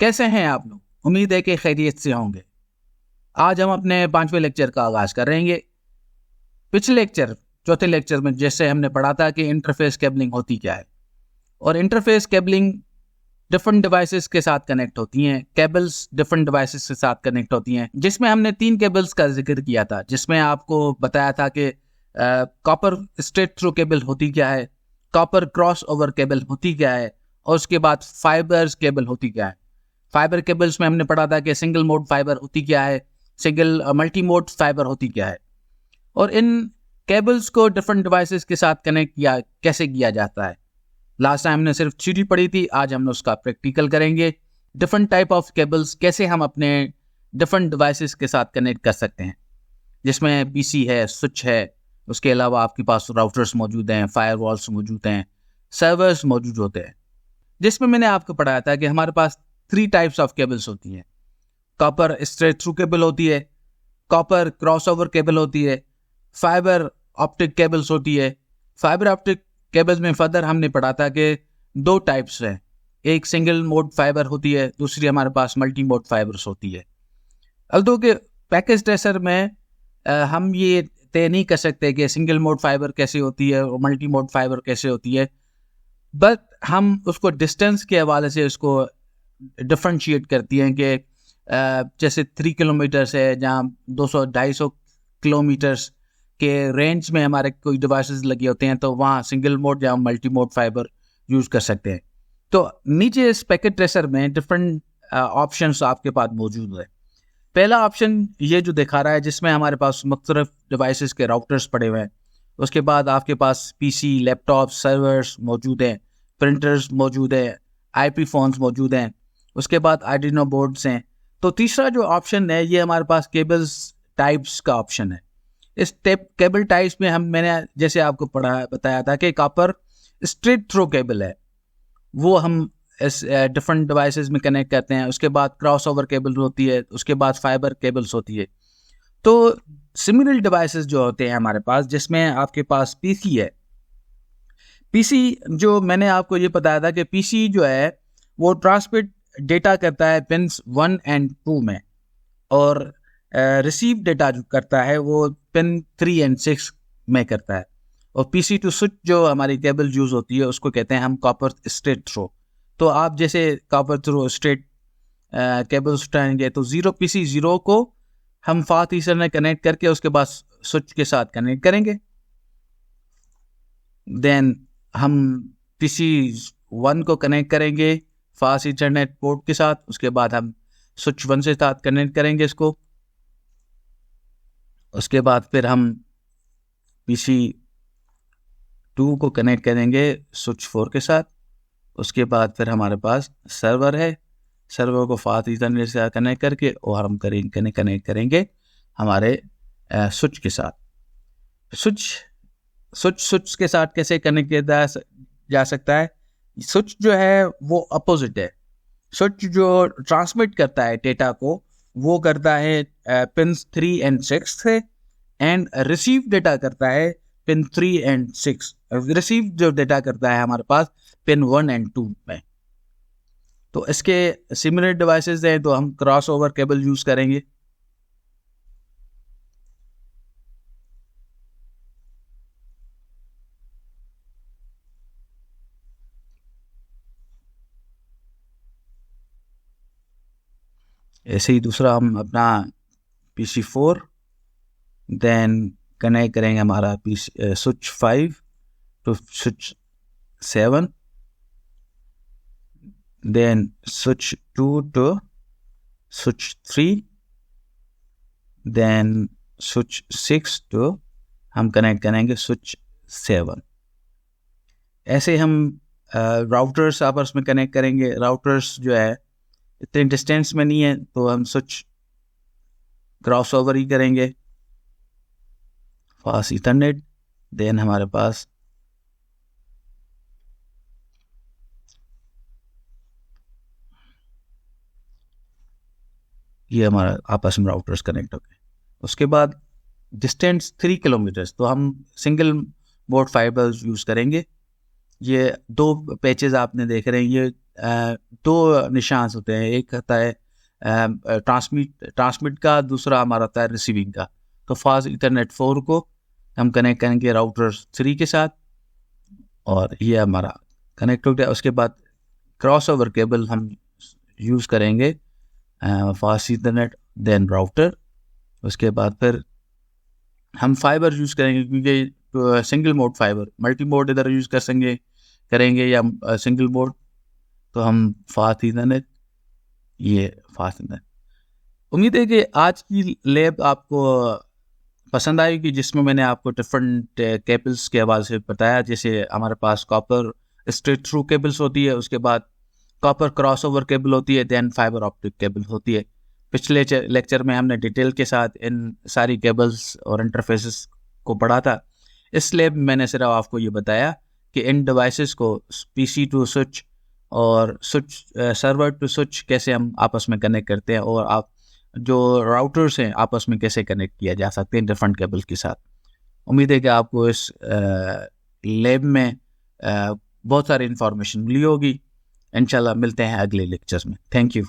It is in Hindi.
कैसे हैं आप लोग? उम्मीद है कि खैरियत से होंगे। आज हम अपने 5वें लेक्चर का आगाज़ कर रहे हैं। पिछले लेक्चर, चौथे लेक्चर में जैसे हमने पढ़ा था कि इंटरफेस केबलिंग होती क्या है, और इंटरफेस केबलिंग डिफरेंट डिवाइसेस के साथ कनेक्ट होती हैं। केबल्स डिफरेंट डिवाइसेस के साथ कनेक्ट होती हैं, जिसमें हमने 3 केबल्स का जिक्र किया था, जिसमें आपको बताया था कि कॉपर स्ट्रेट थ्रू केबल होती क्या है, कॉपर क्रॉस ओवर केबल होती क्या है, और उसके बाद फाइबर्स केबल होती क्या है। फाइबर केबल्स में हमने पढ़ा था कि सिंगल मोड फाइबर होती क्या है, सिंगल मल्टी मोड फाइबर होती क्या है, और इन केबल्स को डिफरेंट डिवाइसेस के साथ कनेक्ट कैसे किया जाता है। लास्ट टाइम हमने सिर्फ थ्योरी पढ़ी थी, आज हम उसका प्रैक्टिकल करेंगे। डिफरेंट टाइप ऑफ केबल्स कैसे हम अपने डिफरेंट डिवाइसेस के साथ कनेक्ट कर सकते हैं, जिसमें पीसी है, स्विच है, उसके अलावा आपके पास राउटर्स मौजूद हैं, फायरवॉल्स मौजूद हैं, सर्वर्स मौजूद होते हैं। जिसमें मैंने आपको पढ़ाया था कि हमारे पास 3 टाइप्स ऑफ केबल्स होती हैं। कॉपर स्ट्रेट थ्रू केबल होती है, कॉपर क्रॉसओवर केबल होती है, फाइबर ऑप्टिक केबल्स होती है। फाइबर ऑप्टिक केबल्स में फर्दर हमने पढ़ा था कि 2 टाइप्स हैं, एक सिंगल मोड फाइबर होती है, दूसरी हमारे पास मल्टी मोड फाइबर्स होती है। अल्दो के पैकेज ट्रेसर में हम ये तय नहीं कर सकते कि सिंगल मोड फाइबर कैसे होती है और मल्टी मोड फाइबर कैसे होती है, बट हम उसको डिस्टेंस के हवाले से उसको डिफ्रेंशिएट करती हैं कि जैसे 3 किलोमीटर से जहाँ 200-250 किलोमीटर्स के रेंज में हमारे कोई डिवाइसेस लगे होते हैं, तो वहाँ सिंगल मोड या मल्टी मोड फाइबर यूज़ कर सकते हैं। तो नीचे इस पैकेट ट्रेसर में डिफरेंट ऑप्शंस आपके पास मौजूद है। पहला ऑप्शन ये जो दिखा रहा है, जिसमें हमारे पास मुख्तलिफ डिवाइसेस के राउटर्स पड़े हुए हैं। उसके बाद आपके पास पीसी, लैपटॉप, सर्वर्स मौजूद हैं, प्रिंटर्स मौजूद हैं, आईपी फ़ोन्स मौजूद हैं, उसके बाद आर्डिनो बोर्ड्स हैं। तो तीसरा जो ऑप्शन है ये हमारे पास केबल्स टाइप्स का ऑप्शन है। इस केबल टाइप्स में मैंने जैसे आपको बताया था कि कॉपर स्ट्रेट थ्रो केबल है, वो हम इस डिफरेंट डिवाइसेस में कनेक्ट करते हैं। उसके बाद क्रॉस ओवर केबल होती है, उसके बाद फाइबर केबल्स होती है। तो सिमिलर डिवाइसेस जो होते हैं हमारे पास, जिसमें आपके पास पीसी है। पीसी जो मैंने आपको ये बताया था कि पीसी जो है वो ट्रांसमिट डेटा करता है पिन्स 1 और 2 में, और रिसीव डेटा जो करता है वो पिन 3 और 6 में करता है। और पीसी टू स्विच जो हमारी केबल यूज़ होती है उसको कहते हैं हम कॉपर स्ट्रेट थ्रो। तो आप जैसे कॉपर थ्रो स्ट्रेट केबल्स उठाएंगे तो पीसी 0 को हम फास्ट ईथरनेट कनेक्ट करके उसके बाद स्विच के साथ कनेक्ट करेंगे। देन हम पीसी 1 को कनेक्ट करेंगे फास्ट ईथरनेट पोर्ट के साथ, उसके बाद हम स्विच 1 से साथ कनेक्ट करेंगे इसको। उसके बाद फिर हम पीसी 2 को कनेक्ट करेंगे स्विच 4 के साथ। उसके बाद फिर हमारे पास सर्वर है, सर्वर को फास्ट ईथरनेट से कनेक्ट करके और हम कनेक्ट करेंगे हमारे स्विच के साथ। स्विच के साथ कैसे कनेक्ट किया जा सकता है? स्विच जो है वो अपोजिट है। स्विच जो ट्रांसमिट करता है डेटा को वो करता है पिन 3 और 6 से, एंड रिसीव डेटा करता है पिन 3 और 6। रिसीव जो डेटा करता है हमारे पास पिन 1 और 2 में। तो इसके सिमिलर डिवाइसेस हैं, तो हम क्रॉस ओवर केबल यूज़ करेंगे। ऐसे ही दूसरा हम अपना पीसी 4 देन कनेक्ट करेंगे हमारा switch 5 to switch 7, then switch 2 to switch 3, then switch 6 to हम कनेक्ट करेंगे स्विच 7। ऐसे हम राउटर्स आपस में कनेक्ट करेंगे। राउटर्स जो है इतने डिस्टेंस में नहीं है, तो हम स्विच क्रॉस ओवर ही करेंगे फास्ट ईथरनेट। देन हमारे पास ये हमारा आपस में राउटर्स कनेक्ट हो गए। उसके बाद डिस्टेंस 3 किलोमीटर, तो हम सिंगल बोर्ड फाइबर यूज़ करेंगे। ये 2 पैचेस आपने देख रहे हैं, ये दो निशान होते हैं, एक होता है ट्रांसमिट का, दूसरा हमारा होता है रिसीविंग का। तो फास्ट इथरनेट 4 को हम कनेक्ट करेंगे राउटर 3 के साथ और ये हमारा कनेक्ट हो गया। उसके बाद क्रॉस ओवर केबल हम यूज़ करेंगे फास्ट इथरनेट देन राउटर। उसके बाद फिर हम फाइबर यूज़ करेंगे, क्योंकि single mode fibre, multi mode इधर यूज़ करेंगे या सिंगल मोड, तो हम फास्ट इथरनेट, ये फास्ट इथरनेट। उम्मीद है कि आज की लैब आपको पसंद आएगी, जिसमें मैंने आपको डिफरेंट केबल्स के हवाले से बताया। जैसे हमारे पास कॉपर स्ट्रेट थ्रू केबल्स होती है, उसके बाद कॉपर क्रॉस ओवर केबल होती है, देन फाइबर ऑप्टिक केबल होती है। पिछले लेक्चर में हमने डिटेल के साथ इन सारी केबल्स और इंटरफेसेस को पढ़ा था। इस लैब में मैंने सिर्फ आपको ये बताया कि इन डिवाइसेस को पीसी टू स्विच और स्विच सर्वर टू स्विच कैसे हम आपस में कनेक्ट करते हैं, और आप जो राउटर्स हैं आपस में कैसे कनेक्ट किया जा सकते हैं डिफरेंट केबल के साथ। उम्मीद है कि आपको इस लैब में बहुत सारी इंफॉर्मेशन मिली होगी। इंशाल्लाह मिलते हैं अगले लेक्चर्स में। Thank you.